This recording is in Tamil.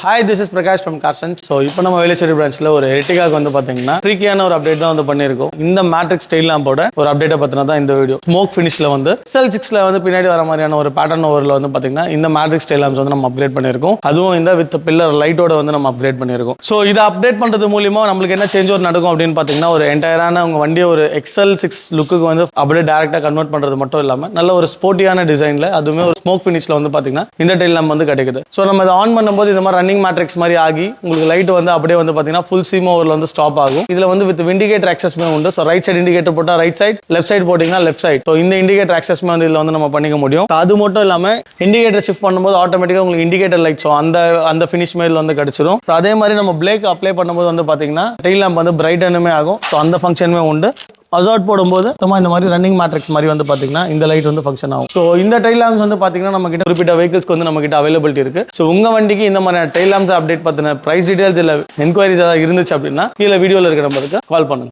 Hi, this is Prakash from Carson. So, இப்போ நம்ம வேலைச்சேரி பிரான்ச்ல ஒரு எர்டிகாக்கு வந்து பாத்தீங்கன்னா ட்ரிக்கியான ஒரு அப்டேட் தான் வந்து பண்ணியிருக்கோம். இந்த மேட்ரிக்ஸ் ஸ்டைல் லேம்போட ஒரு அப்டேட்டை பத்தின தான் இந்த வீடியோ. ஸ்மோக் ஃபினிஷ்ல வந்து XL6ல வந்து பின்னாடி வர மாதிரியான ஒரு பேட்டர்ன் ஓவரில் வந்து பாத்தீங்கன்னா இந்த மேட்ரிக்ஸ் ஸ்டைல் லேம்ப்ஸ் வந்து நம்ம அப்கிரேட் பண்ணியிருக்கோம். அதுவும் இந்த வித் பில்லர் லைட்டோட வந்து நம்ம அப்கிரேட் பண்ணியிருக்கோம். ஸோ இதை அப்டேட் பண்றது மூலியமா நம்மளுக்கு என்ன சேஞ்ச் ஓவர் நடக்கும் அப்படின்னு பாத்தீங்கன்னா ஒரு என்டையரான உங்க வண்டியை ஒரு XL6 லுக்கு வந்து அப்படியே டேரக்டா கன்வெர்ட் பண்றது மட்டும் இல்லாம நல்ல ஒரு ஸ்போர்ட்டியான டிசைன்ல அதுவுமே ஒரு ஸ்மோக் ஃபினிஷ்ல வந்து பாத்தீங்கன்னா இந்த டைல் லேம்ப் வந்து கிடைக்குது. ஸோ நம்ம இதை ஆன் பண்ணும்போது இந்த மாதிரி ரன்னிங் மேட்ரிக்ஸ் மாதிரி ஆகி உங்களுக்கு லைட் வந்து அப்படியே வந்து பாத்தீங்கன்னா ஃபுல் சீம் ஓவர்ல வந்து ஸ்டாப் ஆகும். இதுல வந்து வித் இண்டிகேட்டர் ஆக்சஸ்மே உண்டு. ஸோ ரைட் சைடு இண்டிகேட்டர் போட்டா ரைட் சைடு, லெஃப்ட் சைடு போட்டீங்கன்னா லெஃப்ட் சைடு. ஸோ இந்த இண்டிகேட்டர் ஆக்சஸ்மே வந்து இதுல வந்து நம்ம பண்ணிக்க முடியும். அது மட்டும் இல்லாம இண்டிகேட்டர் ஷிஃப்ட் பண்ணும்போது ஆட்டோமேட்டிக்கா உங்களுக்கு இண்டிகேட்டர் லைட் ஸோ அந்த ஃபினிஷ் மேல வந்து கிடைச்சிரும். ஸோ அதே மாதிரி நம்ம பிரேக் அப்ளை பண்ணும்போது வந்து பாத்தீங்கன்னா டெயில் லேம்ப் வந்து பிரைட்டனுமே ஆகும். ஸோ அந்த ஃபங்க்ஷனுமே உண்டு. அசார்ட் போடும்போது இந்த மாதிரி ரன்னிங் மேட்ரிக்ஸ் மாதிரி வந்து பாத்தீங்கன்னா இந்த லைட் வந்து ஃபங்க்ஷன் ஆகும். ஸோ இந்த டைல் லேம்ப்ஸ் வந்து பாத்தீங்கன்னா நம்ம கிட்ட குறிப்பிட்ட வெஹிக்கிள்ஸ்க்கு வந்து நம்ம கிட்ட அவைலபிலிட்டி இருக்கு. ஸோ உங்க வண்டிக்கு இந்த மாதிரி டைல் லேம்ப்ஸ் அப்டேட் பத்தின பிரைஸ் டீடைல்ஸ் இல்ல என்கொயரிஸ் ஏதாவது இருந்துச்சு அப்படின்னா கீழே வீடியோல இருக்கிற நம்பருக்கு கால் பண்ணுங்க.